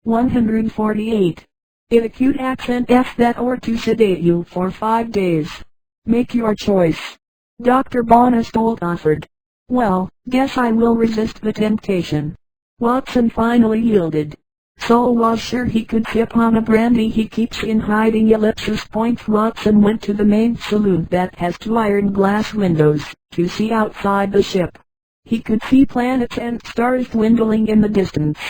148. In acute accent F that or to sedate you for 5 days. Make your choice. Dr. Bonnestolt offered. Well, guess I will resist the temptation. Watson finally yielded. Saul was sure he could sip on a brandy he keeps in hiding. Watson went to the main saloon that has 2 iron glass windows, to see outside the ship. He could see planets and stars dwindling in the distance.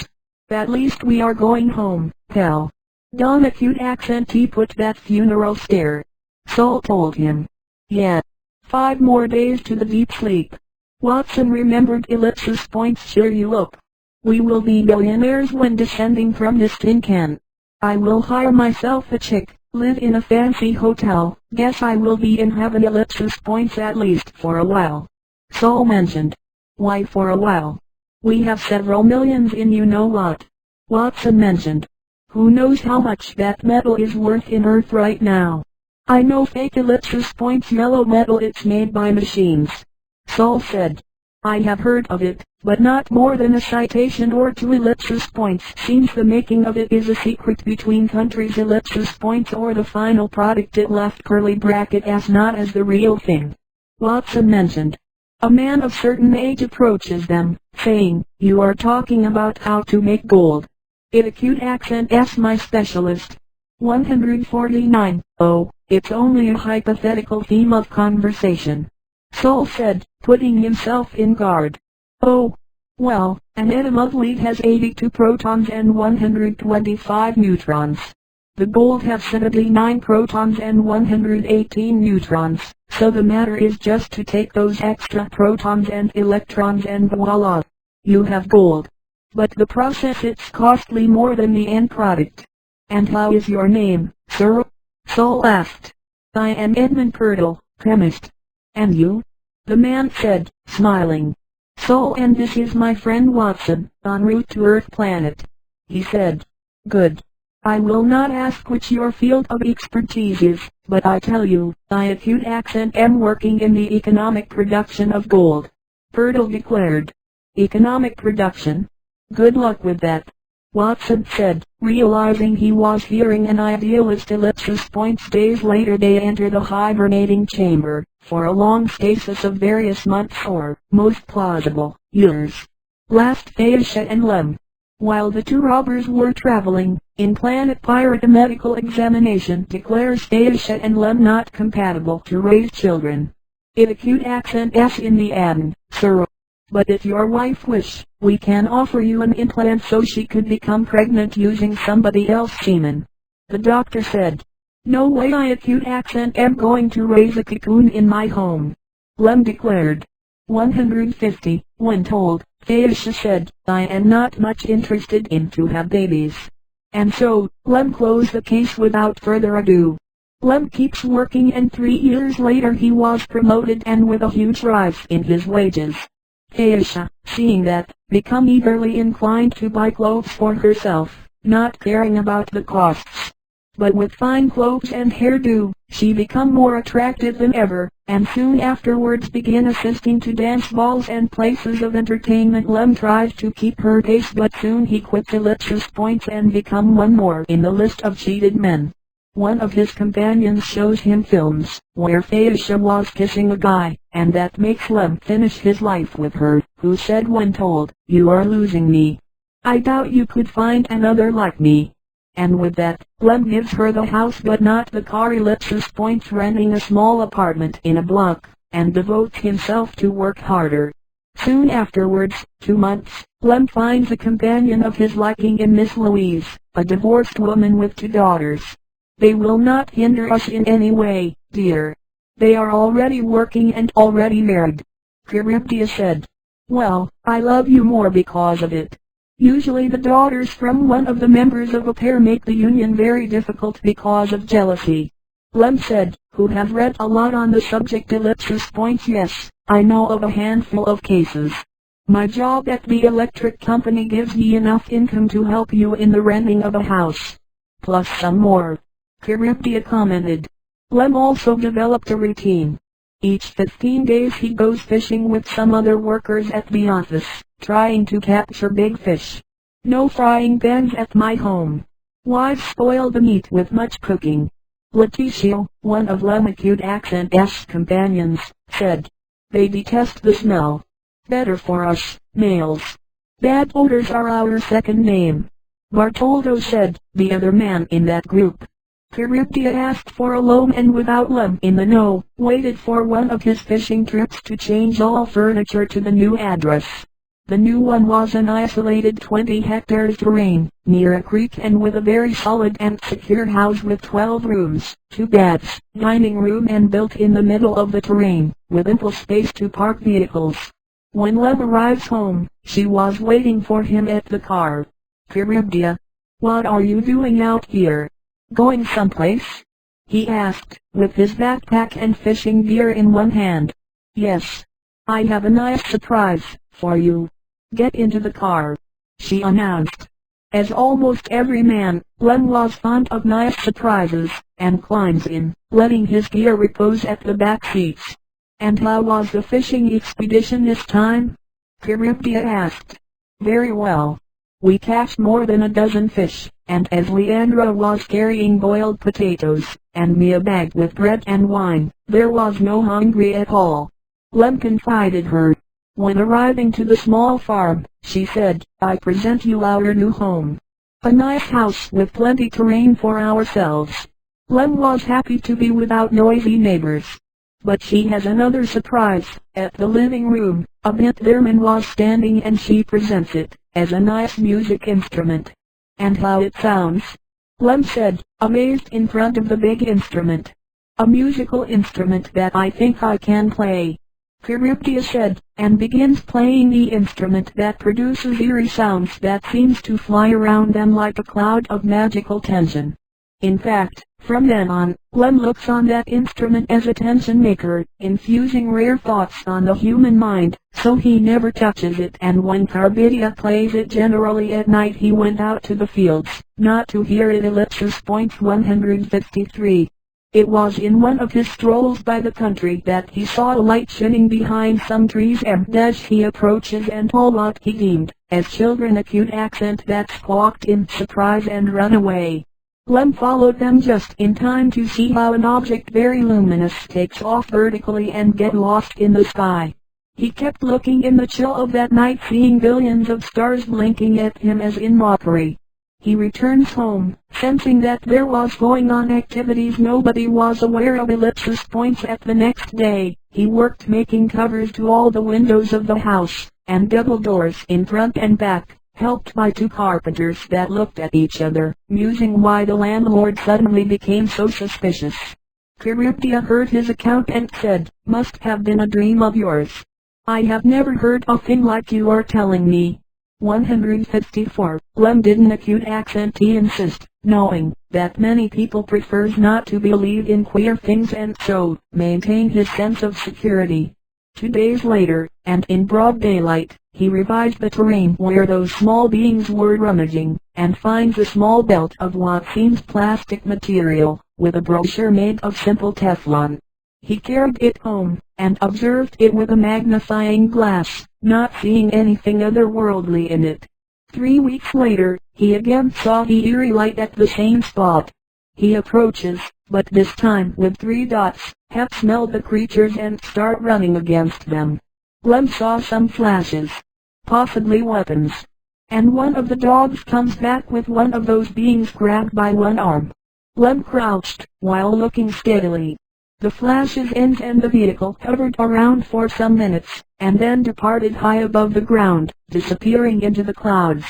At least we are going home, pal. Don acute accent he put that funeral stare. Saul told him. Yeah. 5 more days to the deep sleep. Watson remembered. Cheer you up. We will be billionaires when descending from this tin can. I will hire myself a chick, live in a fancy hotel, guess I will be in heaven. At least for a while. Saul mentioned. Why for a while? We have several millions in you know what. Watson mentioned. Who knows how much that metal is worth in Earth right now? I know fake yellow metal, it's made by machines. Saul said. I have heard of it, but not more than a citation or 2 Seems the making of it is a secret between countries or the final product it left as not as the real thing. Watson mentioned. A man of certain age approaches them, saying, you are talking about how to make gold. In acute accent S my specialist. 149. Oh, it's only a hypothetical theme of conversation. Saul said, putting himself in guard. Oh, well, an atom of lead has 82 protons and 125 neutrons. The gold has 79 protons and 118 neutrons, so the matter is just to take those extra protons and electrons and voila! You have gold. But the process it's costly more than the end product. And how is your name, sir? Saul asked. I am Edmund Purtle, chemist. And you? The man said, smiling. Saul, and this is my friend Watson, en route to Earth planet. He said. Good. I will not ask which your field of expertise is, but I tell you, I acute accent am working in the economic production of gold. Purtle declared. Economic production? Good luck with that. Watson said, realizing he was hearing an idealist. Days later they enter the hibernating chamber, for a long stasis of various months or, most plausible, years. Last Phaeacia and Lem. While the 2 robbers were traveling, in Planet Pirate a medical examination declares Phaeacia and Lem not compatible to raise children. In acute accent S in the end, sir. But if your wife wish, we can offer you an implant so she could become pregnant using somebody else's semen. The doctor said. No way, I acute accent am going to raise a cocoon in my home. Lem declared. 150. When told, Phaeacia said, I am not much interested in to have babies. And so, Lem closed the case without further ado. Lem keeps working and 3 years later he was promoted and with a huge rise in his wages. Phaeacia, seeing that, become eagerly inclined to buy clothes for herself, not caring about the costs. But with fine clothes and hairdo, she become more attractive than ever, and soon afterwards begin assisting to dance balls and places of entertainment. Lem tries to keep her pace, but soon he quits and become one more in the list of cheated men. One of his companions shows him films, where Phaeacia was kissing a guy, and that makes Lem finish his life with her, who said when told, you are losing me. I doubt you could find another like me. And with that, Lem gives her the house but not the car. Renting a small apartment in a block, and devotes himself to work harder. Soon afterwards, 2 months, Lem finds a companion of his liking in Miss Louise, a divorced woman with 2 daughters. They will not hinder us in any way, dear. They are already working and already married. Charybdis said. Well, I love you more because of it. Usually the daughters from one of the members of a pair make the union very difficult because of jealousy. Lem said, who have read a lot on the subject. Yes, I know of a handful of cases. My job at the electric company gives me enough income to help you in the renting of a house. Plus some more. Charybdis commented. Lem also developed a routine. Each 15 days he goes fishing with some other workers at the office, trying to capture big fish. No frying pans at my home. Wives spoil the meat with much cooking. Letitia, one of Lamacute Accent's companions, said. They detest the smell. Better for us, males. Bad odors are our second name. Bartoldo said, the other man in that group. Charybdis asked for a loan and without Lem in the know, waited for one of his fishing trips to change all furniture to the new address. The new one was an isolated 20 hectares terrain, near a creek and with a very solid and secure house with 12 rooms, 2 baths, dining room and built in the middle of the terrain, with ample space to park vehicles. When Lem arrives home, she was waiting for him at the car. Charybdis, what are you doing out here? Going someplace? He asked, with his backpack and fishing gear in one hand. Yes. I have a nice surprise for you. Get into the car, she announced. As almost every man, Lem was fond of nice surprises, and climbs in, letting his gear repose at the back seats. And how was the fishing expedition this time? Charybdis asked. Very well. We catch more than a dozen fish, and as Leandra was carrying boiled potatoes, and me a bag with bread and wine, there was no hungry at all. Lem confided her. When arriving to the small farm, she said, I present you our new home. A nice house with plenty terrain for ourselves. Lem was happy to be without noisy neighbors. But she has another surprise. At the living room, a bent theremin was standing and she presents it, as a nice music instrument. And how it sounds? Lem said, amazed in front of the big instrument. A musical instrument that I think I can play. Charybdis said, and begins playing the instrument that produces eerie sounds that seems to fly around them like a cloud of magical tension. In fact, from then on, Lem looks on that instrument as a tension maker, infusing rare thoughts on the human mind, so he never touches it, and when Charybdis plays it generally at night he went out to the fields, not to hear it. 153. It was in one of his strolls by the country that he saw a light shining behind some trees, and as he approaches and told what he deemed, as children, a cute accent that squawked in surprise and run away. Lem followed them just in time to see how an object very luminous takes off vertically and get lost in the sky. He kept looking in the chill of that night, seeing billions of stars blinking at him as in mockery. He returns home, sensing that there was going on activities nobody was aware of. At the next day, he worked making covers to all the windows of the house, and double doors in front and back, helped by 2 carpenters that looked at each other, musing why the landlord suddenly became so suspicious. Charybdis heard his account and said, must have been a dream of yours. I have never heard a thing like you are telling me. 154. Lem did an acute accent. He insist, knowing that many people prefers not to believe in queer things and so maintain his sense of security. 2 days later, and in broad daylight, he revised the terrain where those small beings were rummaging, and finds a small belt of what seems plastic material, with a brochure made of simple Teflon. He carried it home, and observed it with a magnifying glass, not seeing anything otherworldly in it. 3 weeks later, he again saw the eerie light at the same spot. He approaches, but this time with 3 dots, have smelled the creatures and start running against them. Lem saw some flashes, possibly weapons, and one of the dogs comes back with one of those beings grabbed by one arm. Lem crouched, while looking steadily. The flashes ended and the vehicle hovered around for some minutes, and then departed high above the ground, disappearing into the clouds.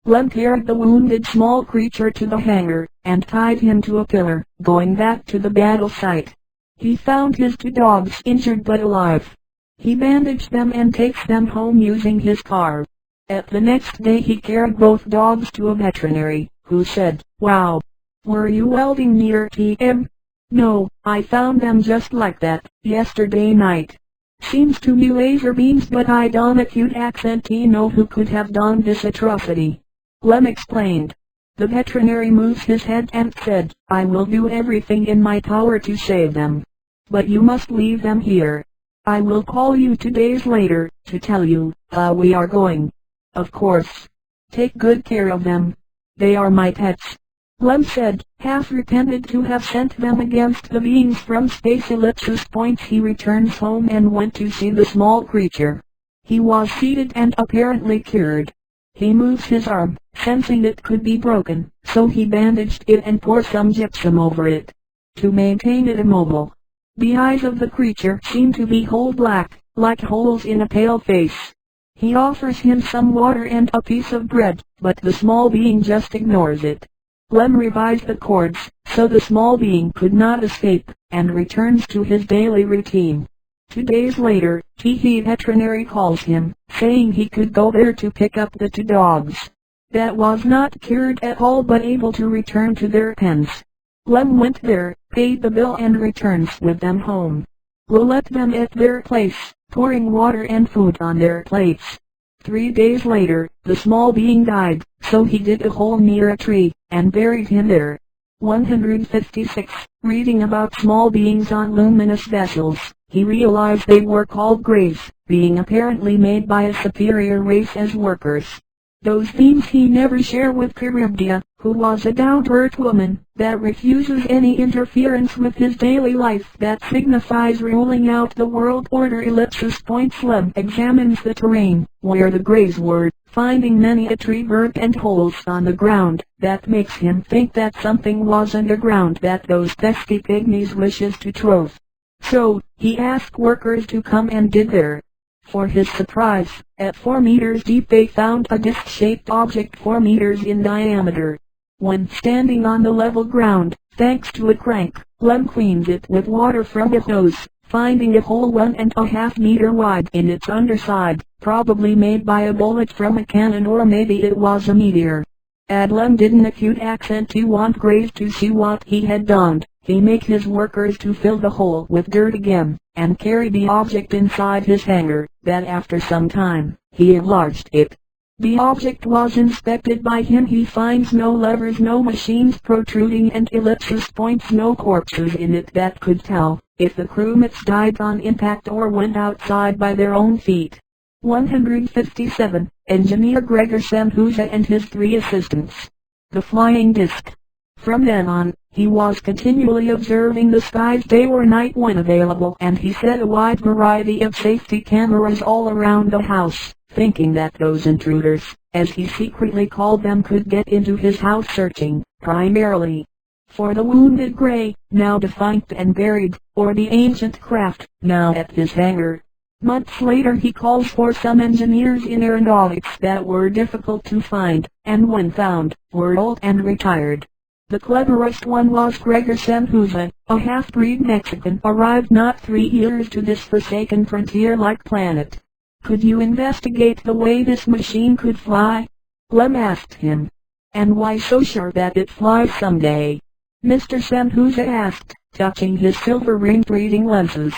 Lem carried the wounded small creature to the hangar, and tied him to a pillar, going back to the battle site. He found his 2 dogs injured but alive. He bandaged them and takes them home using his car. At the next day he carried both dogs to a veterinary, who said, wow. Were you welding near TM? No, I found them just like that, yesterday night. Seems to me laser beams, but I don't acute accent know who could have done this atrocity. Lem explained. The veterinary moved his head and said, I will do everything in my power to save them. But you must leave them here. I will call you 2 days later, to tell you how we are going. Of course. Take good care of them. They are my pets. Lem said, half repented to have sent them against the beings from space. He returns home and went to see the small creature. He was seated and apparently cured. He moves his arm, sensing it could be broken, so he bandaged it and poured some gypsum over it, to maintain it immobile. The eyes of the creature seem to be whole black, like holes in a pale face. He offers him some water and a piece of bread, but the small being just ignores it. Lem revised the cords, so the small being could not escape, and returns to his daily routine. 2 days later, the veterinary calls him, saying he could go there to pick up the 2 dogs. That was not cured at all but able to return to their pens. Lem went there, paid the bill and returns with them home. Let them at their place, pouring water and food on their plates. 3 days later, the small being died, so he did a hole near a tree, and buried him there. 156. Reading about small beings on luminous vessels, he realized they were called Greys, being apparently made by a superior race as workers. Those themes he never shared with Charybdis, who was a down-to-earth woman, that refuses any interference with his daily life that signifies ruling out the world order. Lem examines the terrain, where the Greys were, finding many a tree burnt and holes on the ground, that makes him think that something was underground that those pesky pygmies wishes to trove. So, he asked workers to come and did there. For his surprise, at 4 meters deep they found a disc-shaped object 4 meters in diameter. When standing on the level ground, thanks to a crank, Lem cleaned it with water from a hose, finding a hole 1.5 meters wide in its underside, probably made by a bullet from a cannon, or maybe it was a meteor. Lem did an acute accent to want Greys to see what he had done. He made his workers to fill the hole with dirt again, and carry the object inside his hangar, that after some time, he enlarged it. The object was inspected by him. He finds no levers, no machines protruding, and no corpses in it that could tell if the crewmates died on impact or went outside by their own feet. 157. Engineer Gregor Samhuza and his 3 assistants. The flying disc. From then on, he was continually observing the skies day or night when available, and he set a wide variety of safety cameras all around the house, thinking that those intruders, as he secretly called them, could get into his house searching, primarily, for the wounded Grey, now defunct and buried, or the ancient craft, now at his hangar. Months later he calls for some engineers in aeronautics that were difficult to find, and when found, were old and retired. The cleverest one was Gregor Samhuza, a half-breed Mexican, arrived not 3 years to this forsaken frontier-like planet. Could you investigate the way this machine could fly? Lem asked him. And why so sure that it flies someday? Mr. Samhuza asked, touching his silver-ringed reading lenses.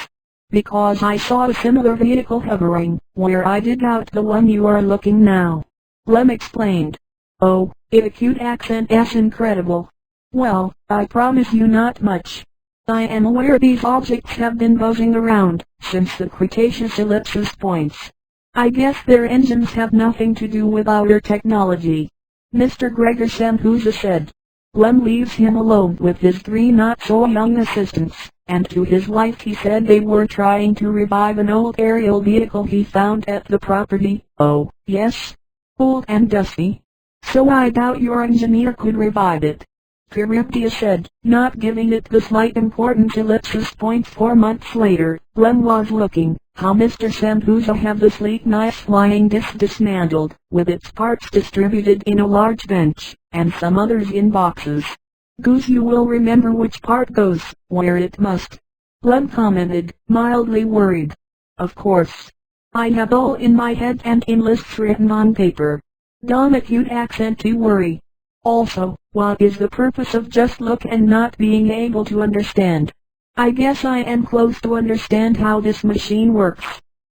Because I saw a similar vehicle hovering, where I did out the one you are looking now. Lem explained. Oh, it acute accent is incredible. Well, I promise you not much. I am aware these objects have been buzzing around, since the Cretaceous points. I guess their engines have nothing to do with our technology. Mr. Gregor Samhuza said. Lem leaves him alone with his 3 not-so-young assistants, and to his wife he said they were trying to revive an old aerial vehicle he found at the property. Oh, yes? Old and dusty? So I doubt your engineer could revive it. Charybdis said, not giving it the slight importance. 4 months later, Lem was looking, how Mr. Samhuza have the sleek nice flying disc dismantled, with its parts distributed in a large bench, and some others in boxes. Goose, you will remember which part goes, where it must. Lem commented, mildly worried. Of course. I have all in my head and in lists written on paper. Don acute accent to worry. Also, what is the purpose of just look and not being able to understand? I guess I am close to understand how this machine works.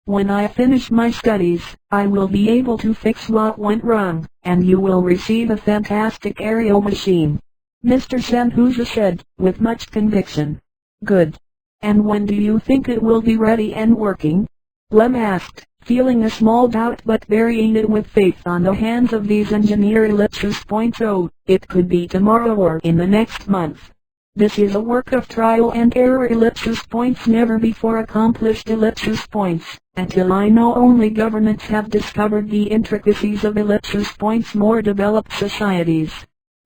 When I finish my studies, I will be able to fix what went wrong, and you will receive a fantastic aerial machine. Mr. Samhuza said, with much conviction. Good. And when do you think it will be ready and working? Lem asked, feeling a small doubt but burying it with faith on the hands of these engineer Oh, it could be tomorrow or in the next month. This is a work of trial and error never before accomplished until I know only governments have discovered the intricacies of more developed societies.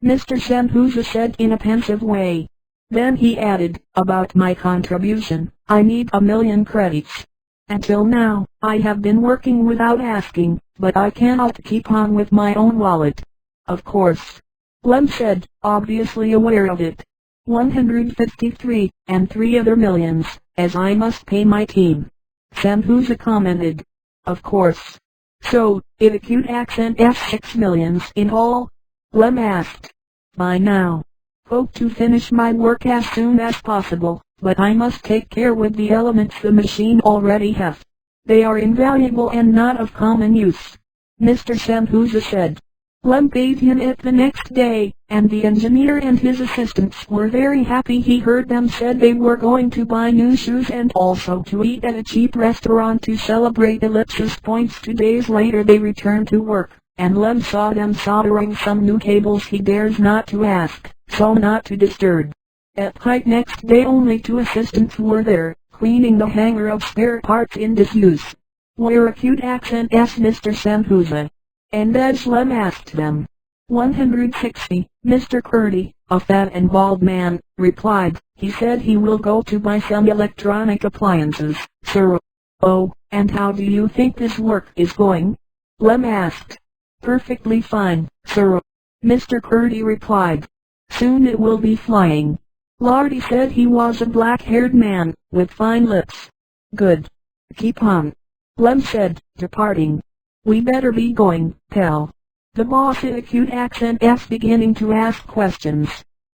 Mr. Sanhuza said in a pensive way. Then he added, about my contribution, I need 1,000,000 credits. Until now, I have been working without asking, but I cannot keep on with my own wallet. Of course. Lem said, obviously aware of it. 153, and 3 other millions, as I must pay my team. Sanhuza commented. Of course. So, it acute accent F6 millions in all? Lem asked. By now. Hope to finish my work as soon as possible, but I must take care with the elements the machine already has. They are invaluable and not of common use. Mr. Sanhuza said. Lem paid him it the next day, and the engineer and his assistants were very happy. He heard them said they were going to buy new shoes and also to eat at a cheap restaurant to celebrate 2 days later they returned to work, and Lem saw them soldering some new cables he dares not to ask, so not to disturb. At height next day only 2 assistants were there, cleaning the hangar of spare parts in disuse. Where acute accent asked Mr. Sanhuza. And as Lem asked them. 160, Mr. Curdy, a fat and bald man, replied. He said he will go to buy some electronic appliances, sir. Oh, and how do you think this work is going? Lem asked. Perfectly fine, sir. Mr. Curdy replied. Soon it will be flying. Lardy said he was a black-haired man, with fine lips. Good. Keep on. Lem said, departing. We better be going, pal. The boss in acute accent beginning to ask questions.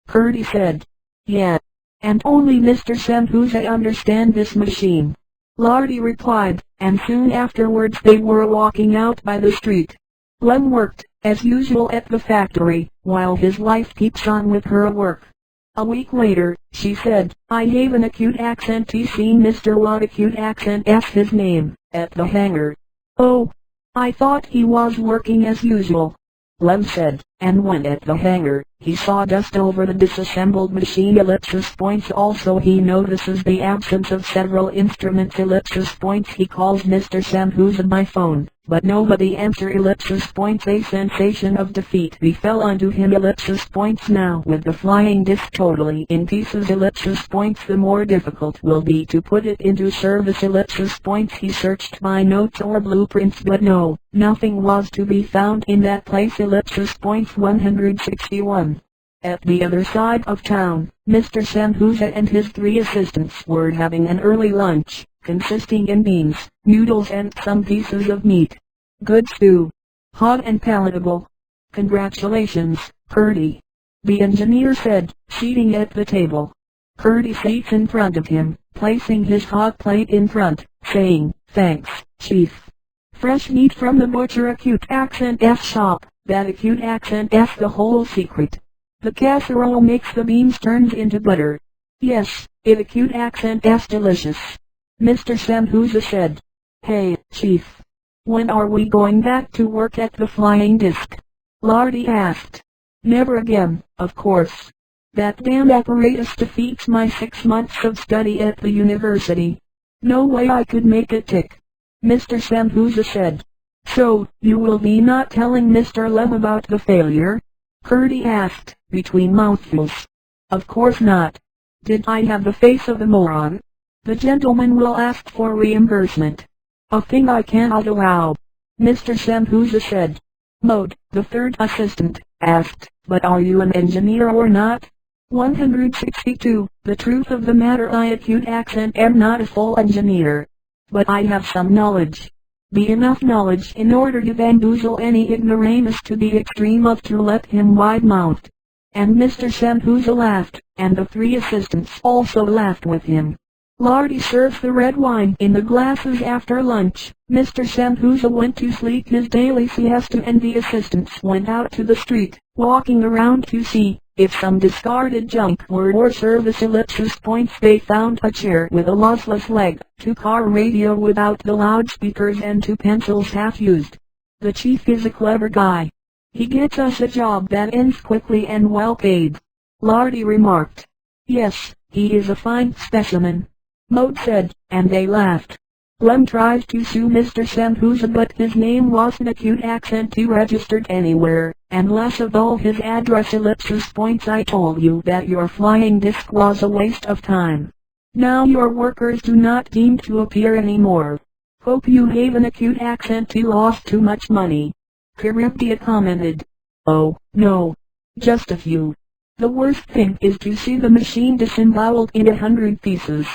Curdy said. Yeah. And only Mr. Sanhuza understand this machine. Lardy replied, and soon afterwards they were walking out by the street. Lem worked, as usual at the factory, while his wife keeps on with her work. A week later, she said, I gave an acute accent seen Mr. Watt acute accent his name, at the hangar. Oh. I thought he was working as usual. Lem said, and when at the hangar, he saw dust over the disassembled machine Also he notices the absence of several instruments He calls Mr. Sanhuza by phone, but nobody answer A sensation of defeat befell unto him Now with the flying disc totally in pieces The more difficult will be to put it into service He searched by notes or blueprints but no, nothing was to be found in that place 161. At the other side of town, Mr. Sanhuza and his 3 assistants were having an early lunch, consisting in beans, noodles and some pieces of meat. Good stew. Hot and palatable. Congratulations, Curdy. The engineer said, seating at the table. Curdy seats in front of him, placing his hot plate in front, saying, Thanks, Chief. Fresh meat from the butcher acute accent shop, that acute accent the whole secret. The casserole makes the beans turns into butter. Yes, it acute accent delicious. Mr. Sanhuza said. Hey, Chief. When are we going back to work at the flying disc? Lardy asked. Never again, of course. That damn apparatus defeats my 6 months of study at the university. No way I could make it tick. Mr. Sanhuza said. So, you will be not telling Mr. Lem about the failure? Curdy asked, between mouthfuls. Of course not. Did I have the face of a moron? The gentleman will ask for reimbursement. A thing I cannot allow. Mr. Sanhuza said. Mode, the 3rd assistant, asked, but are you an engineer or not? 162, the truth of the matter I acute accent am not a full engineer. But I have some knowledge. Be enough knowledge in order to bamboozle any ignoramus to the extreme of to let him wide-mouthed. And Mr. Sanhuza laughed, and the 3 assistants also laughed with him. Lardy serves the red wine in the glasses after lunch. Mr. Sanhuza went to sleep his daily siesta and the assistants went out to the street, walking around to see, If some discarded junk were or service ellipsis points, they found a chair with a lossless leg, 2-car radio without the loudspeakers, and 2 pencils half used. The chief is a clever guy. He gets us a job that ends quickly and well paid. Lardy remarked. Yes, he is a fine specimen, Maud said, and they laughed. Lem tried to sue Mr. Samhuza, but his name wasn't a cute accent registered anywhere, and less of all his address ellipsis points. I told you that your flying disc was a waste of time. Now your workers do not deem to appear anymore. Hope you have an acute accent. He lost too much money. Charybdis commented. Oh, no. Just a few. The worst thing is to see the machine disemboweled in 100 pieces.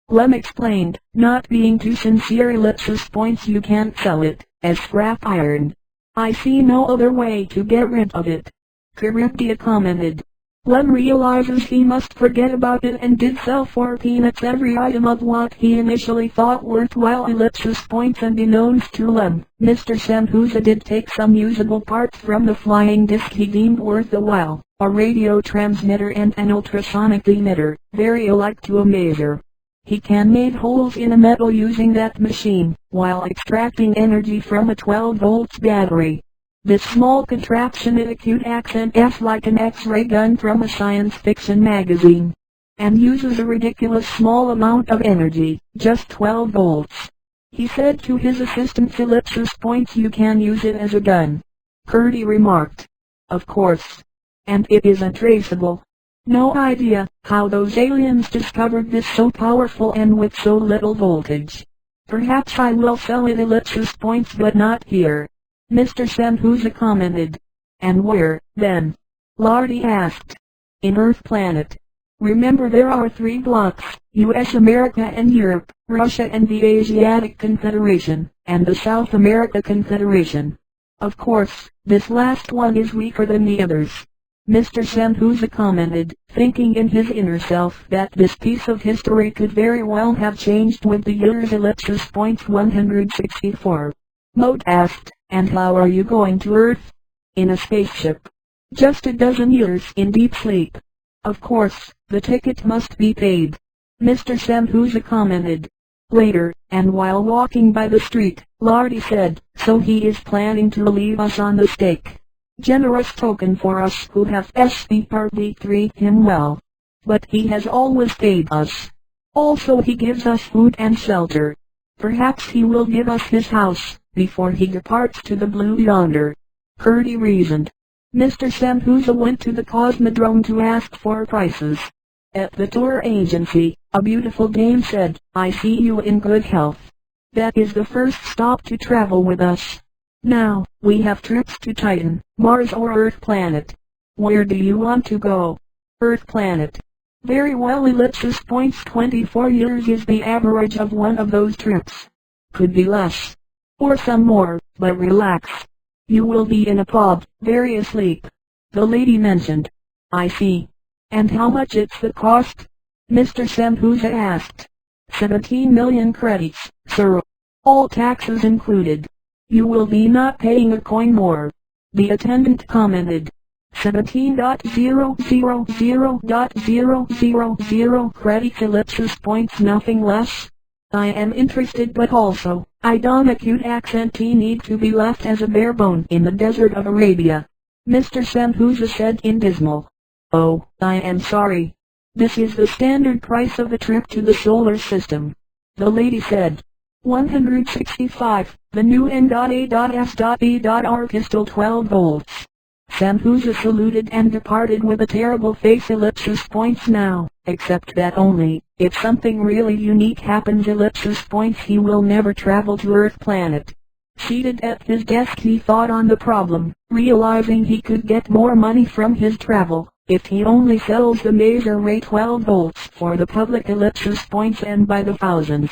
Lem explained, not being too sincere. Ellipsis points, you can't sell it as scrap iron. I see no other way to get rid of it. Charybdis commented. Lem realizes he must forget about it and did sell for peanuts every item of what he initially thought worthwhile ellipsis points, and beknownst to Lem, Mr. Samhuza did take some usable parts from the flying disc he deemed worth the while, a radio transmitter and an ultrasonic emitter, very alike to a maser. He can make holes in a metal using that machine, while extracting energy from a 12 volts battery. This small contraption in acute accent is like an X-ray gun from a science fiction magazine, and uses a ridiculous small amount of energy, just 12 volts. He said to his assistant ellipsis points, you can use it as a gun. Curdy remarked. Of course. And it isn't traceable. No idea how those aliens discovered this so powerful and with so little voltage. Perhaps I will sell it ellipsis points, but not here. Mr. Samhuza commented. And where, then? Lardy asked. In Earth Planet. Remember there are 3 blocks, US, America and Europe, Russia and the Asiatic Confederation, and the South America Confederation. Of course, this last one is weaker than the others. Mr. Samhuza commented, thinking in his inner self that this piece of history could very well have changed with the years ellipsis points 164. Maud asked, and how are you going to Earth? In a spaceship. Just a dozen years in deep sleep. Of course, the ticket must be paid. Mr. Samhuza commented. Later, and while walking by the street, Lardy said, so he is planning to leave us on the stake. Generous token for us who have SPRD treat him well. But he has always paid us. Also he gives us food and shelter. Perhaps he will give us his house, before he departs to the blue yonder. Curdy reasoned. Mr. Samhuza went to the Cosmodrome to ask for prices. At the tour agency, a beautiful dame said, I see you in good health. That is the first stop to travel with us. Now, we have trips to Titan, Mars or Earth Planet. Where do you want to go? Earth Planet. Very well, ellipsis points 24 years is the average of one of those trips. Could be less. Or some more, but relax. You will be in a pod, very asleep. The lady mentioned. I see. And how much it's the cost? Mr. Samhuza asked. 17 million credits, sir. All taxes included. You will be not paying a coin more. The attendant commented. 17.000.000 credits ellipsis points, nothing less. I am interested, but also, I don't acute accent need to be left as a bare bone in the desert of Arabia. Mr. Samhuza said in dismal. Oh, I am sorry. This is the standard price of the trip to the solar system. The lady said. 165, the new N.A.S.B.R pistol 12 volts. Samhuza saluted and departed with a terrible face ellipsis points now, except that only, if something really unique happens ellipsis points, he will never travel to Earth Planet. Seated at his desk he thought on the problem, realizing he could get more money from his travel, if he only sells the maser ray 12 volts for the public ellipsis points and by the thousands.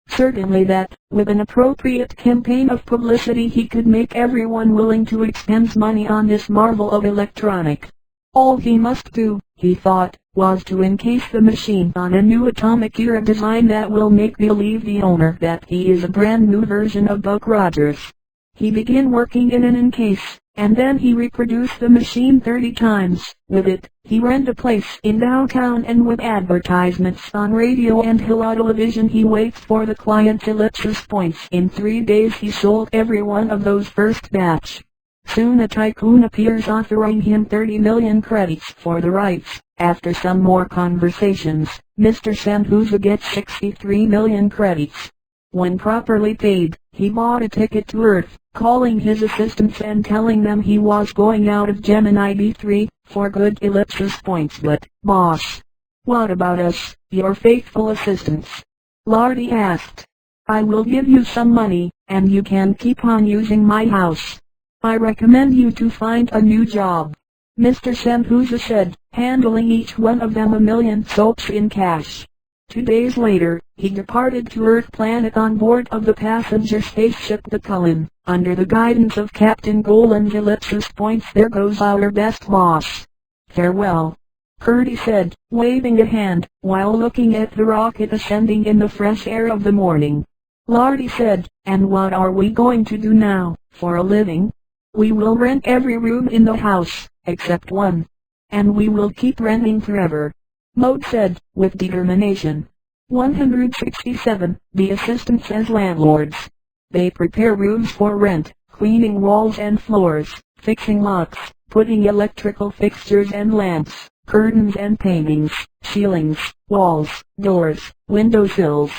Certainly that, with an appropriate campaign of publicity, he could make everyone willing to expend money on this marvel of electronic. All he must do, he thought, was to encase the machine on a new atomic era design that will make believe the owner that he is a brand new version of Buck Rogers. He began working in an encase, And then he reproduced the machine 30 times. With it, he rent a place in downtown, and with advertisements on radio and television he waits for the client's ellipsis points. In 3 days he sold every one of those first batch. Soon a tycoon appears offering him 30 million credits for the rights. After some more conversations, Mr. Sanhuza gets 63 million credits. When properly paid, he bought a ticket to Earth, calling his assistants and telling them he was going out of Gemini B3 for good ellipsis points. But, boss, what about us, your faithful assistants? Lardy asked. I will give you some money, and you can keep on using my house. I recommend you to find a new job, Mr. Sanhuza said, handling each one of them 1,000,000 soaps in cash. 2 days later, he departed to Earth Planet on board of the passenger spaceship the Cullen, under the guidance of Captain Golan's ellipsis points. There goes our best boss. Farewell, Curdy said, waving a hand, while looking at the rocket ascending in the fresh air of the morning. Lardy said, and what are we going to do now, for a living? We will rent every room in the house, except one. And we will keep renting forever, Maud said, with determination. 167. The assistants as landlords. They prepare rooms for rent, cleaning walls and floors, fixing locks, putting electrical fixtures and lamps, curtains and paintings, ceilings, walls, doors, windowsills.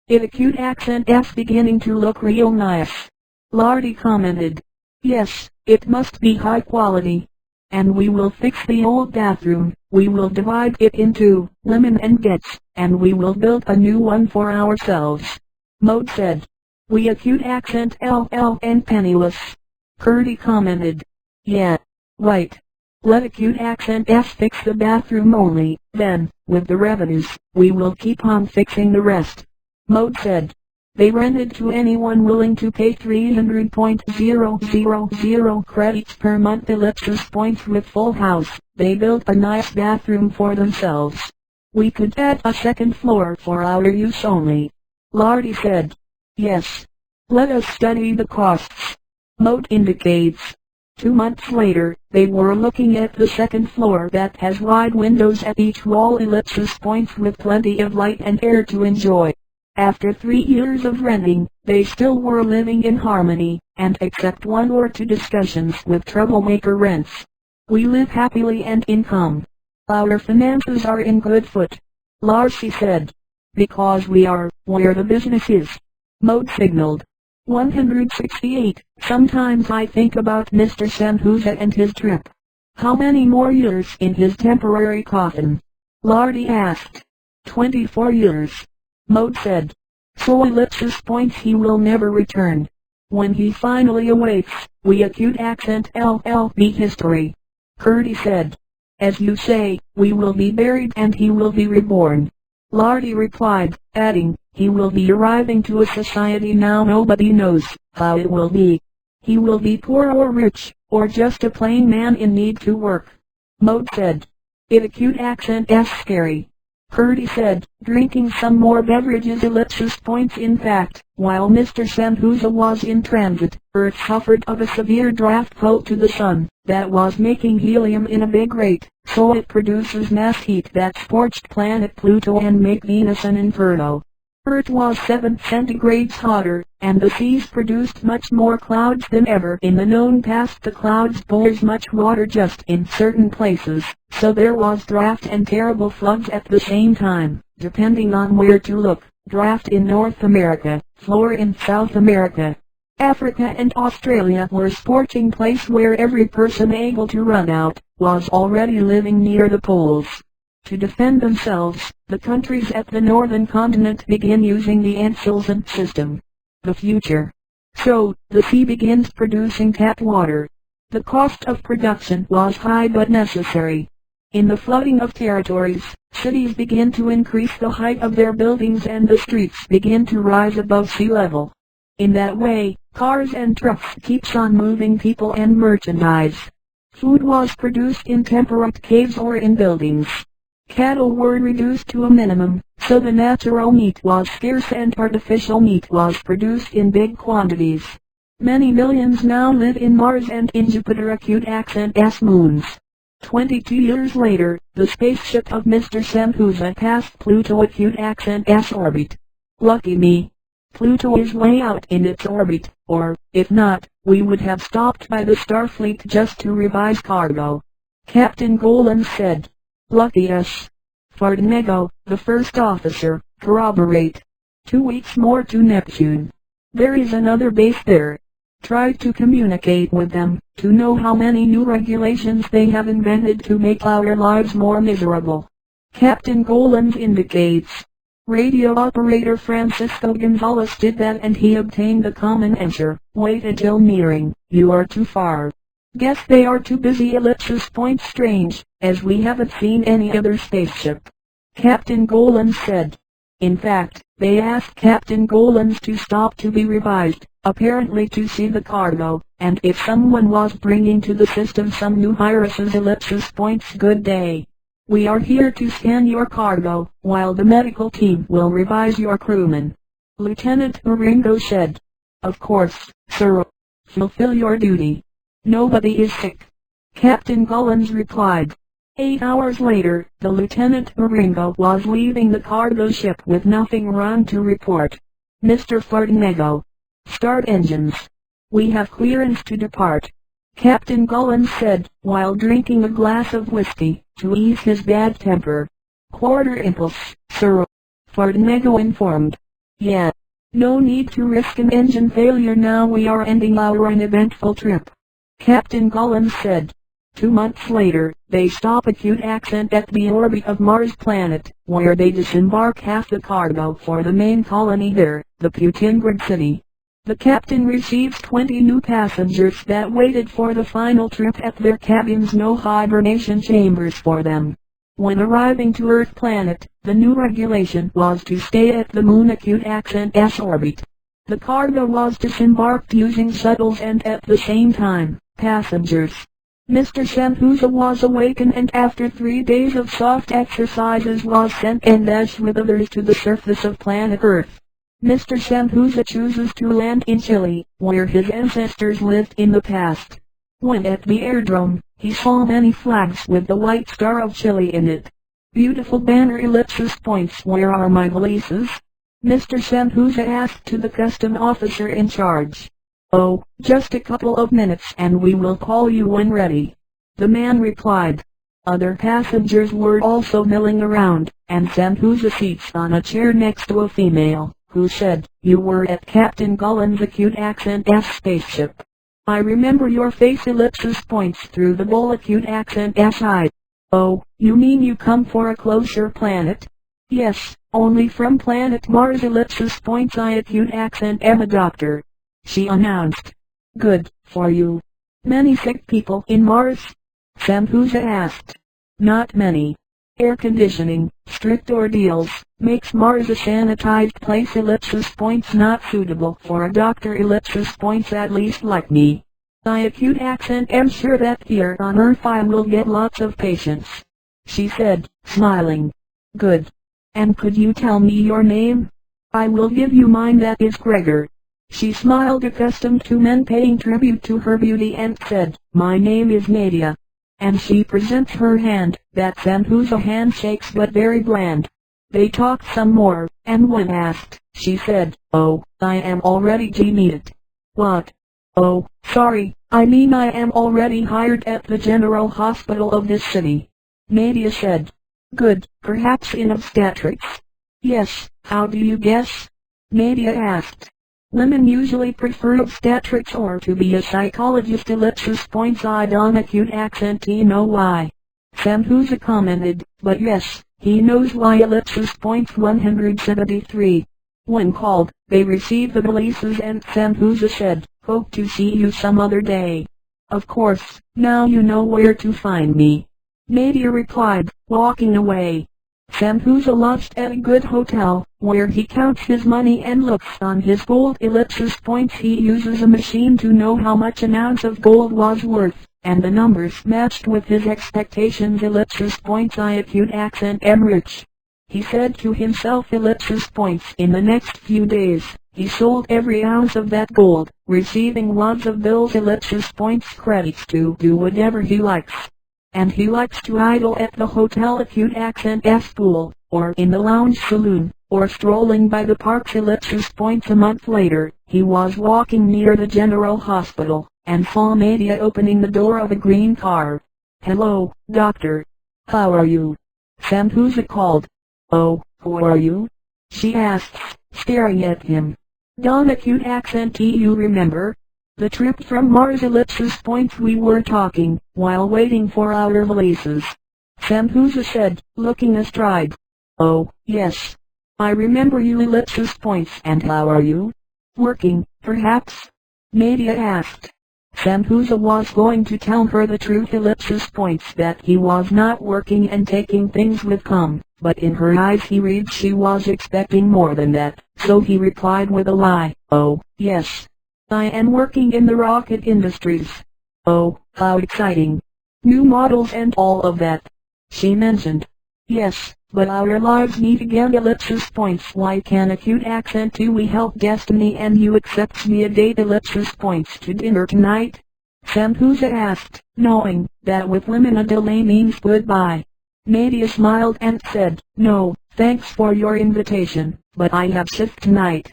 It acute accent F beginning to look real nice. Lardy commented. Yes, it must be high quality. And we will fix the old bathroom, we will divide it into women and gets, and we will build a new one for ourselves, Maud said. We acute accent LL and penniless. Curdy commented. Yeah, right. Let acute accent S fix the bathroom only, then, with the revenues, we will keep on fixing the rest, Maud said. They rented to anyone willing to pay 300.000 credits per month ellipsis points with full house. They built a nice bathroom for themselves. We could add a second floor for our use only, Lardy said. Yes. Let us study the costs, Maud indicates. 2 months later, they were looking at the second floor that has wide windows at each wall ellipsis points with plenty of light and air to enjoy. After 3 years of renting, they still were living in harmony, and except 1 or 2 discussions with troublemaker rents, we live happily and in calm. Our finances are in good foot, Larcy said. Because we are where the business is, Maud signaled. 168. Sometimes I think about Mr. Sanhuza and his trip. How many more years in his temporary coffin? Lardy asked. 24 years. Maud said. So ellipsis points he will never return. When he finally awakes, we acute accent LLB history. Curdy said. As you say, we will be buried and he will be reborn. Lardy replied, adding, he will be arriving to a society now nobody knows how it will be. He will be poor or rich, or just a plain man in need to work. Maud said. It acute accent S scary. Curdy said, drinking some more beverages ellipsis points. In fact, while Mr. Sanhuza was in transit, Earth suffered of a severe draft pull to the sun, that was making helium in a big rate, so it produces mass heat that scorched planet Pluto and make Venus an inferno. Earth was 7 centigrades hotter, and the seas produced much more clouds than ever in the known past. The clouds bore as much water just in certain places, so there was drought and terrible floods at the same time, depending on where to look. Drought in North America, floor in South America. Africa and Australia were scorching place where every person able to run out was already living near the poles. To defend themselves, the countries at the northern continent begin using the Anselsen system. The future. So, the sea begins producing tap water. The cost of production was high but necessary. In the flooding of territories, cities begin to increase the height of their buildings and the streets begin to rise above sea level. In that way, cars and trucks keeps on moving people and merchandise. Food was produced in temperate caves or in buildings. Cattle were reduced to a minimum, so the natural meat was scarce and artificial meat was produced in big quantities. Many millions now live in Mars and in Jupiter acute accent S moons. 22 years later, the spaceship of Mr. Samhuza passed Pluto acute accent S orbit. Lucky me. Pluto is way out in its orbit, or, if not, we would have stopped by the Starfleet just to revise cargo. Captain Golan said. Lucky us. Furosemido, the first officer, corroborate. 2 weeks more to Neptune. There is another base there. Try to communicate with them, to know how many new regulations they have invented to make our lives more miserable. Captain Golan indicates. Radio operator Francisco Gonzalez did that and he obtained the common answer, wait until nearing, you are too far. Guess they are too busy ellipsis point strange, as we haven't seen any other spaceship. Captain Golan said. In fact, they asked Captain Golan to stop to be revised, apparently to see the cargo, and if someone was bringing to the system some new viruses ellipsis points good day. We are here to scan your cargo, while the medical team will revise your crewmen. Lieutenant Birengt said. Of course, sir. Fulfill your duty. Nobody is sick. Captain Golan replied. 8 hours later, the Lieutenant Birengt was leaving the cargo ship with nothing wrong to report. Mr. Furosemido. Start engines. We have clearance to depart. Captain Golan said, while drinking a glass of whiskey, to ease his bad temper. Quarter impulse, sir. Furosemido informed. Yeah. No need to risk an engine failure now we are ending our uneventful trip. Captain Golan said. 2 months later, they stop acute accent at the orbit of Mars planet, where they disembark half the cargo for the main colony there, the Putingrid city. The captain receives 20 new passengers that waited for the final trip at their cabins, no hibernation chambers for them. When arriving to Earth planet, the new regulation was to stay at the Moon acute accent S orbit. The cargo was disembarked using shuttles and at the same time, passengers. Mr. Samhuza was awakened and after 3 days of soft exercises was sent en dash with others to the surface of planet Earth. Mr. Samhuza chooses to land in Chile, where his ancestors lived in the past. When at the airdrome, he saw many flags with the white star of Chile in it. Beautiful banner ellipsis points. Where are my valises? Mr. Samhuza asked to the custom officer in charge. Oh, just a couple of minutes and we will call you when ready. The man replied. Other passengers were also milling around, and Samhuza sits on a chair next to a female, who said, you were at Captain Golan's acute accent S spaceship. I remember your face ellipsis points through the bowl acute accent SI. Oh, you mean you come for a closer planet? Yes, only from planet Mars ellipsis points I acute accent am a doctor. She announced. Good, for you. Many sick people in Mars? Samhuza asked. Not many. Air conditioning, strict ordeals, makes Mars a sanitized place ellipsis points not suitable for a doctor ellipsis points at least like me. I acute accent am sure that here on Earth I will get lots of patients. She said, smiling. Good. And could you tell me your name? I will give you mine, that is Gregor. She smiled, accustomed to men paying tribute to her beauty, and said, my name is Nadia. And she presents her hand, that Samhuza handshakes but very bland. They talked some more, and when asked, she said, oh, I am already Géminis. What? Oh, sorry, I mean I am already hired at the general hospital of this city. Nadia said. Good, perhaps in obstetrics? Yes, how do you guess? Nadia asked. Women usually prefer obstetrics or to be a psychologist ellipsis points I don't acute accent know why. Samhuza commented, but yes, he knows why ellipsis points 173. When called, they receive the valises and Samhuza said, hope to see you some other day. Of course, now you know where to find me. Nadia replied, walking away. Samhuza lodged at a good hotel, where he counts his money and looks on his gold ellipsis points. He uses a machine to know how much an ounce of gold was worth, and the numbers matched with his expectations ellipsis points I acute accent am rich. he said to himself. Ellipsis points. In the next few days, he sold every ounce of that gold, receiving wads of bills. Ellipsis points credits to do whatever he likes. And he likes to idle at the hotel acute accent F pool, or in the lounge saloon, or strolling by the parks. Ellipsis points. A month later, he was walking near the general hospital, and saw Nadia opening the door of a green car. "Hello, doctor. How are you?" Sambuza called. "Oh, who are you?" she asks, staring at him. "Don acute accent. You remember? The trip from Mars." Ellipsis points. "We were talking, while waiting for our valises," Sambuza said, looking astride. "Oh, yes. I remember you." Ellipsis points. "And how are you? Working, perhaps?" Nadia asked. Sambuza was going to tell her the truth. Ellipsis points. That he was not working and taking things with calm, but in her eyes he read she was expecting more than that, so he replied with a lie. "Oh, yes. I am working in the rocket industries." "Oh, how exciting. New models and all of that," she mentioned. "Yes, but our lives meet again." Ellipsis points. "Why can acute accent do we help Destiny and you accepts me a date?" Ellipsis points. "To dinner tonight?" Sambuza asked, knowing that with women a delay means goodbye. Nadia smiled and said, "No, thanks for your invitation, but I have shift tonight."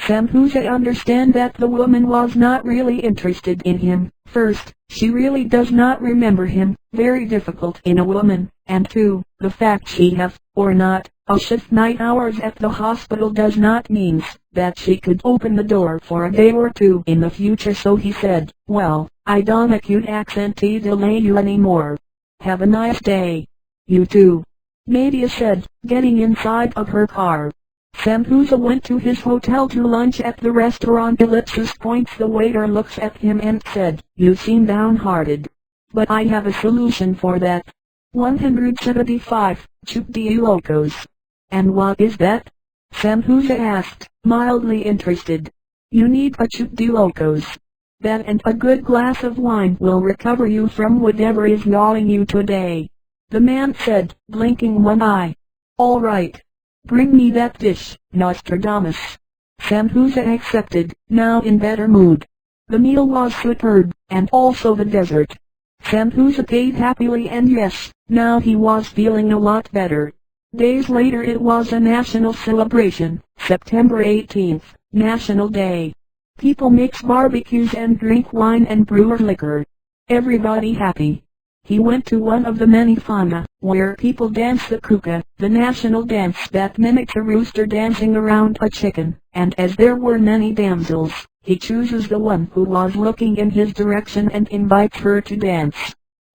Sambuza understand that the woman was not really interested in him. First, she really does not remember him, very difficult in a woman, and two, the fact she have, or not, a shift night hours at the hospital does not mean that she could open the door for a day or two in the future. So he said, "Well, I don't acute accent delay you anymore. Have a nice day." "You too," Nadia said, getting inside of her car. Sambuza went to his hotel to lunch at the restaurant. Ellipsis points. The waiter looks at him and said, "You seem downhearted. But I have a solution for that." 175, Chup de Locos. "And what is that?" Sambuza asked, mildly interested. "You need a Chup de Locos. That and a good glass of wine will recover you from whatever is gnawing you today," the man said, blinking one eye. "All right. Bring me that dish, Nostradamus." Sambuza accepted, now in better mood. The meal was superb, and also the dessert. Sambuza paid happily, and yes, now he was feeling a lot better. Days later it was a national celebration, September 18th, National Day. People mix barbecues and drink wine and brew liquor. Everybody happy. He went to one of the many fauna, where people dance the kuka, the national dance that mimics a rooster dancing around a chicken, and as there were many damsels, he chooses the one who was looking in his direction and invites her to dance.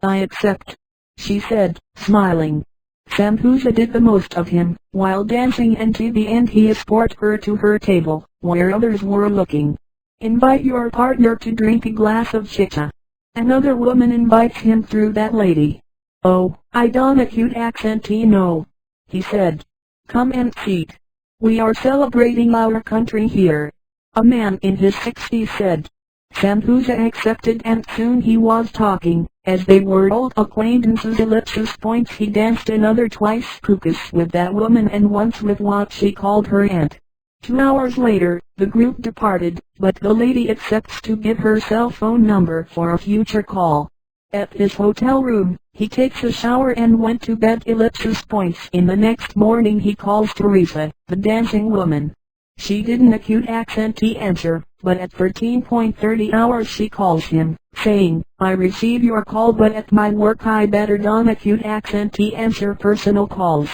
"I accept," she said, smiling. Sambuza did the most of him, while dancing, and to the end he escorted her to her table, where others were looking. "Invite your partner to drink a glass of chicha." Another woman invites him through that lady. "Oh, I don't acute accent no," he said. "Come and seat. We are celebrating our country here," a man in his 60s said. Sambuza accepted, and soon he was talking, as they were old acquaintances. Ellipsis points. He danced another twice kukas with that woman and once with what she called her aunt. 2 hours later, the group departed, but the lady accepts to give her cell phone number for a future call. At his hotel room, he takes a shower and went to bed. Ellipsis points. In the next morning he calls Teresa, the dancing woman. She didn't acute accent answer, but at 13:30 hours she calls him, saying, "I receive your call, but at my work I better don't acute accent answer personal calls.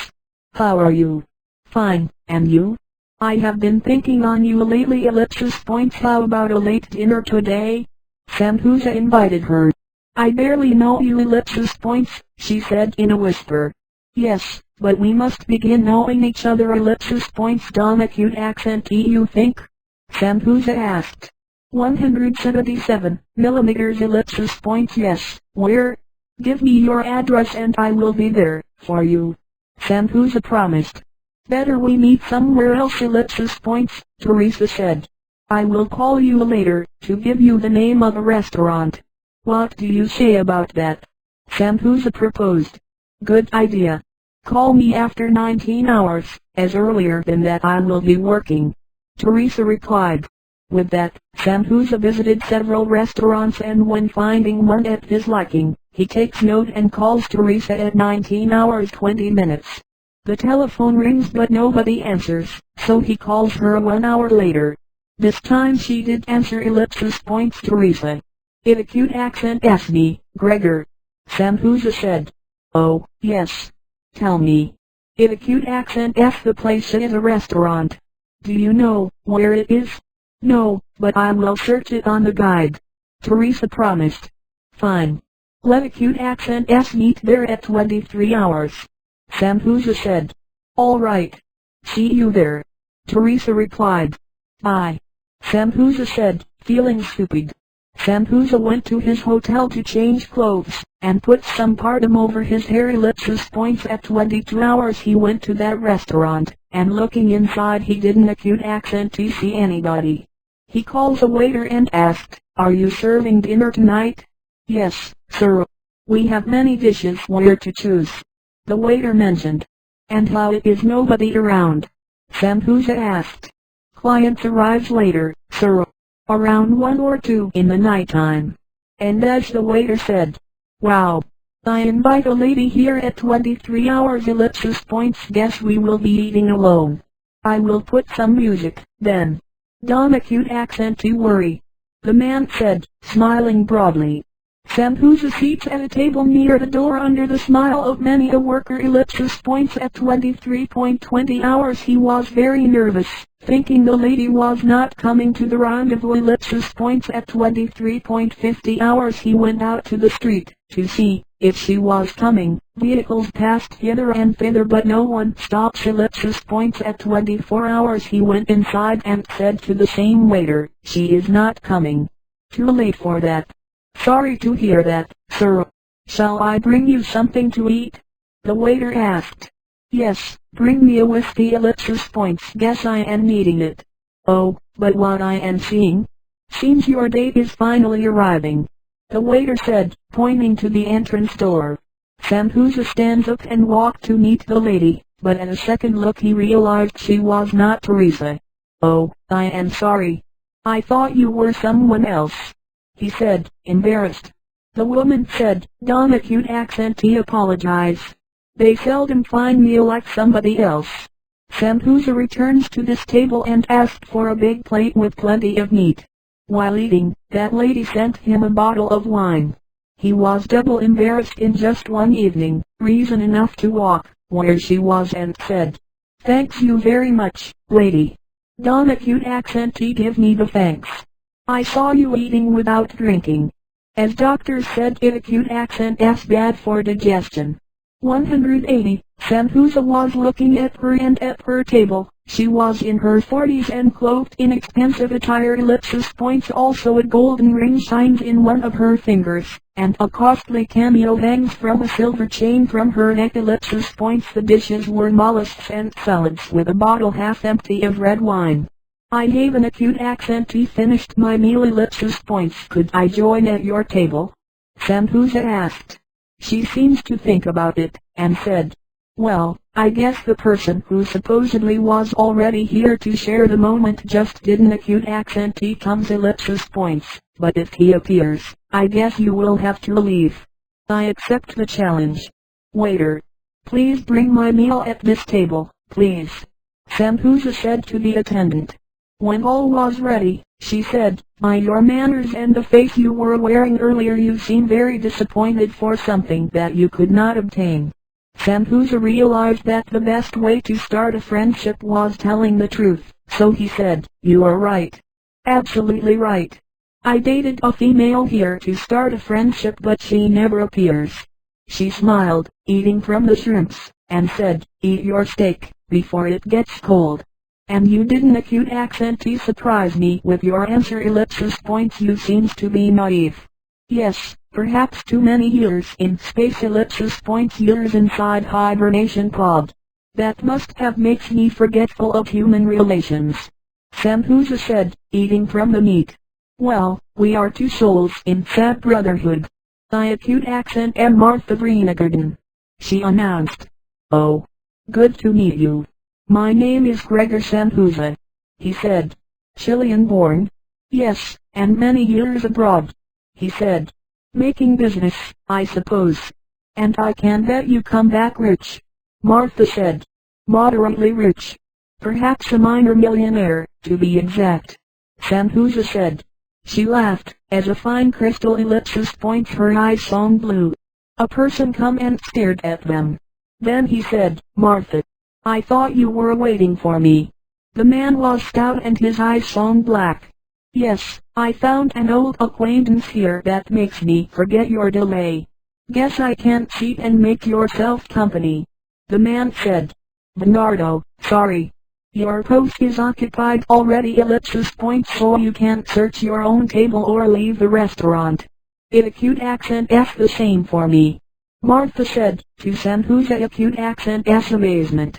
How are you?" "Fine, and you?" "I have been thinking on you lately." Ellipsis points. "How about a late dinner today?" Sambuza invited her. "I barely know you." Ellipsis points, she said in a whisper. "Yes, but we must begin knowing each other." Ellipsis points. "Don't acute accent you think?" Sambuza asked. 177 millimeters. Ellipsis points. "Yes, where?" "Give me your address and I will be there, for you," Sambuza promised. "Better we meet somewhere else." Ellipsis points, Teresa said. "I will call you later, to give you the name of a restaurant." "What do you say about that?" Sambuza proposed. "Good idea." Call me after 19 hours, as earlier than that I will be working." Teresa replied. With that, Samhuza visited several restaurants, and when finding one at his liking, he takes note and calls Teresa at 19 hours 20 minutes. The telephone rings but nobody answers, so he calls her 1 hour later. This time she did answer. Teresa. In a cute accent asked me, "Gregor?" Samhuza said. "Oh, yes. Tell me." In a cute accent asked, "The place is a restaurant. Do you know where it is?" "No, but I will search it on the guide." Teresa promised. "Fine. Let a cute accent meet there at 23 hours." Samhuza said. "All right. See you there." Teresa replied. "Bye." Samhuza said, feeling stupid. Samhuza went to his hotel to change clothes, and put some parfum over his hair. At 22 hours he went to that restaurant, and looking inside he didn't acute accent see anybody. He calls a waiter and asked, "Are you serving dinner tonight?" "Yes, sir. We have many dishes where to choose." The waiter mentioned. "And how it is nobody around?" Samhuza asked. "Clients arrives later, sir. Around 1 or 2 in the night time." And as the waiter said, "Wow. I invite a lady here at 23 hours. Guess we will be eating alone. I will put some music, then." "Don't acute accent to worry," the man said, smiling broadly. Samhuza seats at a table near the door under the smile of many a worker. At 23:20 hours he was very nervous, thinking the lady was not coming to the rendezvous. At 23:50 hours he went out to the street, to see if she was coming. Vehicles passed hither and thither but no one stopped. At 24 hours he went inside and said to the same waiter, "She is not coming." "Too late for that." "Sorry to hear that, sir. Shall I bring you something to eat?" the waiter asked. "Yes, bring me a whiskey. Guess I am needing it." "Oh, but what I am seeing? Seems your date is finally arriving," the waiter said, pointing to the entrance door. Samhuza stands up and walked to meet the lady, but at a second look he realized she was not Teresa. "Oh, I am sorry. I thought you were someone else," he said, embarrassed. The woman said, "Don't acute accent apologize. They seldom find me like somebody else." Samhuza returns to this table and asked for a big plate with plenty of meat. While eating, that lady sent him a bottle of wine. He was double embarrassed. In just one evening, reason enough to walk where she was and said, "Thanks you very much, lady. Don't acute accent give me the thanks. I saw you eating without drinking. As doctors said, in acute accent bad for digestion." 180. Samhuza was looking at her and at her table. She was in her 40s and clothed in expensive attire. Also a golden ring shines in one of her fingers, and a costly cameo hangs from a silver chain from her neck. The dishes were mollusks and salads with a bottle half empty of red wine. "I gave an acute accent finished my meal. Could I join at your table?" Samhuza asked. She seems to think about it, and said, "Well, I guess the person who supposedly was already here to share the moment just didn't acute accent comes. But if he appears, I guess you will have to leave." "I accept the challenge." "Waiter, please bring my meal at this table, please," Samhuza said to the attendant. When all was ready, she said, "By your manners and the face you were wearing earlier you seem very disappointed for something that you could not obtain." Samhuza realized that the best way to start a friendship was telling the truth, so he said, "You are right. Absolutely right. I dated a female here to start a friendship but she never appears." She smiled, eating from the shrimps, and said, "Eat your steak, before it gets cold. And you didn't acute accent surprise me with your answer. You seems to be naive." "Yes, perhaps too many years in space. Years inside hibernation pod. That must have makes me forgetful of human relations," Samhuza said, eating from the meat. "Well, we are two souls in sad brotherhood. I acute accent Martha Varina, she announced. "Oh, good to meet you. My name is Gregor Sanhuza," he said. "Chilean born?" "Yes, and many years abroad," he said. "Making business, I suppose. And I can bet you come back rich," Martha said. "Moderately rich. Perhaps a minor millionaire, to be exact," Sanhuza said. She laughed, as a fine crystal ellipsis points her eyes shone blue. A person come and stared at them. Then he said, "Martha, I thought you were waiting for me." The man was stout and his eyes shone black. "Yes, I found an old acquaintance here that makes me forget your delay. Guess I can't cheat and make yourself company," the man said. "Bernardo, sorry. Your post is occupied already ellipsis point, so you can't search your own table or leave the restaurant." "It acute accent S the same for me," Martha said, to Sanhuza acute accent S amazement.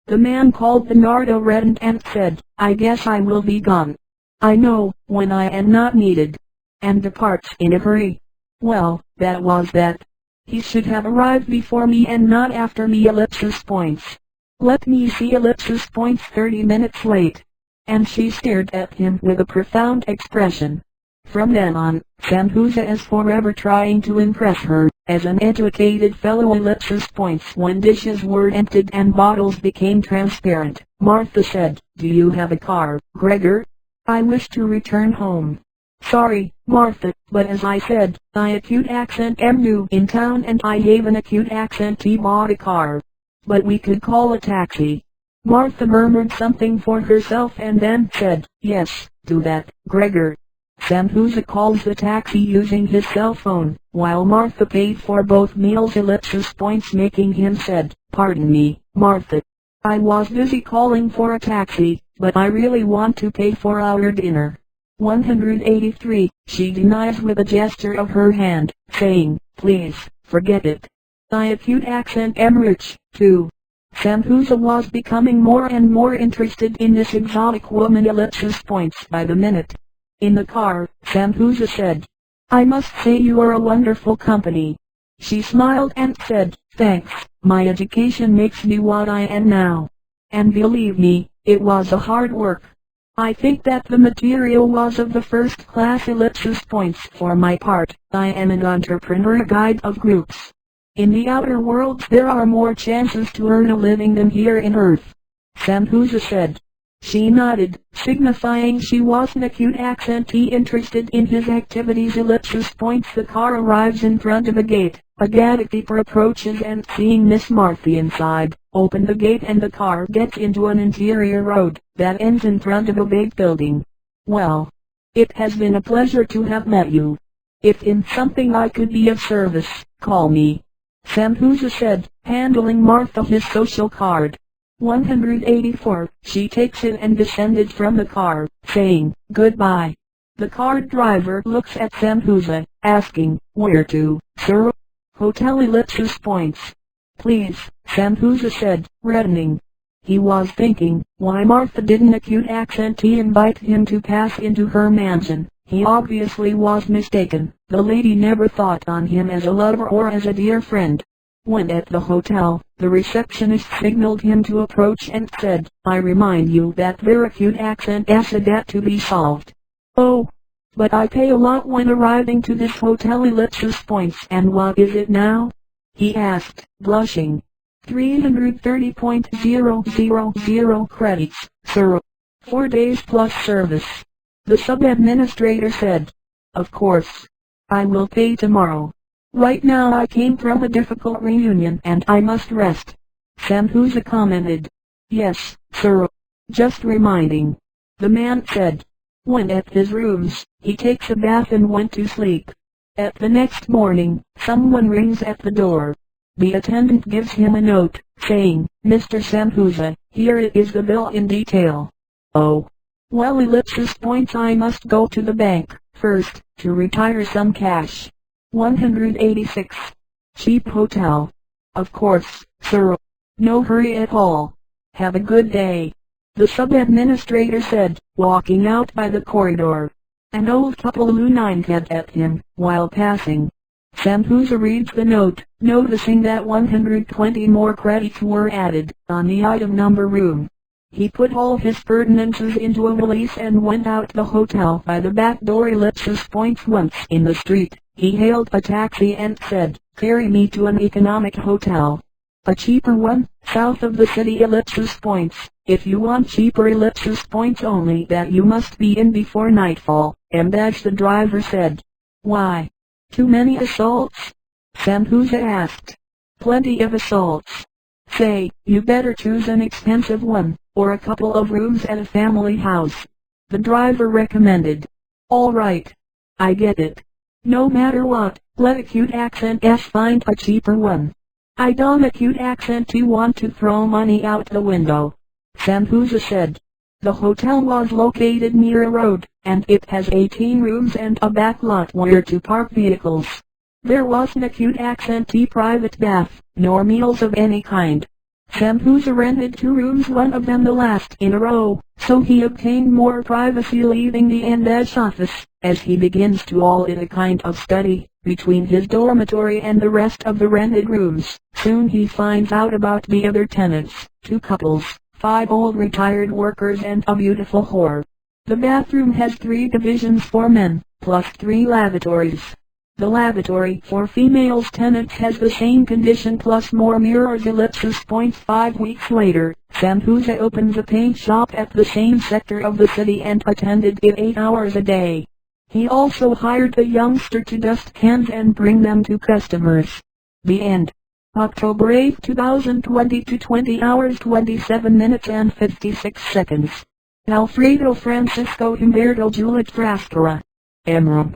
The man called Bernardo reddened and said, "I guess I will be gone. I know, when I am not needed," and departs in a hurry. Well, that was that. He should have arrived before me and not after me ellipsis points. Let me see ellipsis points 30 minutes late. And she stared at him with a profound expression. From then on, Sanhuza is forever trying to impress her, as an educated fellow ellipsis points. When dishes were emptied and bottles became transparent, Martha said, "Do you have a car, Gregor? I wish to return home." "Sorry, Martha, but as I said, I acute accent am new in town and I have an acute accent T bought a car. But we could call a taxi." Martha murmured something for herself and then said, "Yes, do that, Gregor." Sanhuza calls the taxi using his cell phone, while Martha paid for both meals ellipsis points, making him said, "Pardon me, Martha. I was busy calling for a taxi, but I really want to pay for our dinner." 183, she denies with a gesture of her hand, saying, "Please, forget it. I acute accent am rich, too." Sanhuza was becoming more and more interested in this exotic woman ellipsis points by the minute. In the car, Sanhuza said, "I must say you are a wonderful company." She smiled and said, "Thanks, my education makes me what I am now. And believe me, it was a hard work. I think that the material was of the first class ellipsis points. For my part, I am an entrepreneur guide of groups. In the outer worlds there are more chances to earn a living than here in Earth," Sanhuza said. She nodded, signifying she was an acute accentee interested in his activities ellipsis points. The car arrives in front of a gate. A gatekeeper approaches and seeing Miss Marthy inside, open the gate and the car gets into an interior road that ends in front of a big building. "Well, it has been a pleasure to have met you. If in something I could be of service, call me," Sanhuza said, handling Martha his social card. 184, she takes it and descended from the car, saying, "Goodbye." The car driver looks at Sanhuza, asking, "Where to, sir?" "Hotel ellipsis points." "Please," Sanhuza said, reddening. He was thinking, why Martha didn't acute accentee invite him to pass into her mansion. He obviously was mistaken. The lady never thought on him as a lover or as a dear friend. When at the hotel, the receptionist signaled him to approach and said, "I remind you that their acute accent is a debt to be solved." "Oh, but I pay a lot when arriving to this hotel ellipsis points." "And what is it now?" he asked, blushing. 330.000 credits, sir. 4 days plus service. The sub-administrator said. "Of course. I will pay tomorrow. Right now I came from a difficult reunion and I must rest." Sanhuza commented. "Yes, sir. Just reminding," the man said. When at his rooms, he takes a bath and went to sleep. At the next morning, someone rings at the door. The attendant gives him a note, saying, "Mr. Sanhuza, here is the bill in detail." "Oh. Well, ellipsis points, I must go to the bank, first, to retire some cash." 186. Cheap hotel. "Of course, sir. No hurry at all. Have a good day," the sub-administrator said, walking out by the corridor. An old couple loonined at him, while passing. Sambuza reads the note, noticing that 120 more credits were added on the item number room. He put all his pertinences into a valise and went out the hotel by the back door. Once in the street, he hailed a taxi and said, "Carry me to an economic hotel. A cheaper one, south of the city. If you want cheaper only that you must be in before nightfall." The driver said. "Why? Too many assaults?" Sambuza asked. "Plenty of assaults. Say, you better choose an expensive one, or a couple of rooms at a family house," the driver recommended. "All right. I get it. No matter what, let a cute accent find a cheaper one." "I don't a cute accent to want to throw money out the window," Sambuza said. The hotel was located near a road, and it has 18 rooms and a back lot where to park vehicles. There wasn't a cute accent private bath, nor meals of any kind. Sambuza rented 2 rooms, one of them the last in a row, so he obtained more privacy, leaving the office, as he begins to call it, a kind of study, between his dormitory and the rest of the rented rooms. Soon he finds out about the other tenants, 2 couples, 5 old retired workers and a beautiful whore. The bathroom has 3 divisions for men, plus 3 lavatories. The lavatory for females tenants has the same condition plus more mirrors. 5 weeks later, Sambuza opens a paint shop at the same sector of the city and attended it 8 hours a day. He also hired a youngster to dust cans and bring them to customers. The end. October 8, 2020 to 20 hours 27 minutes and 56 seconds. Alfredo Francisco Humberto Juliet Frascara. Emram.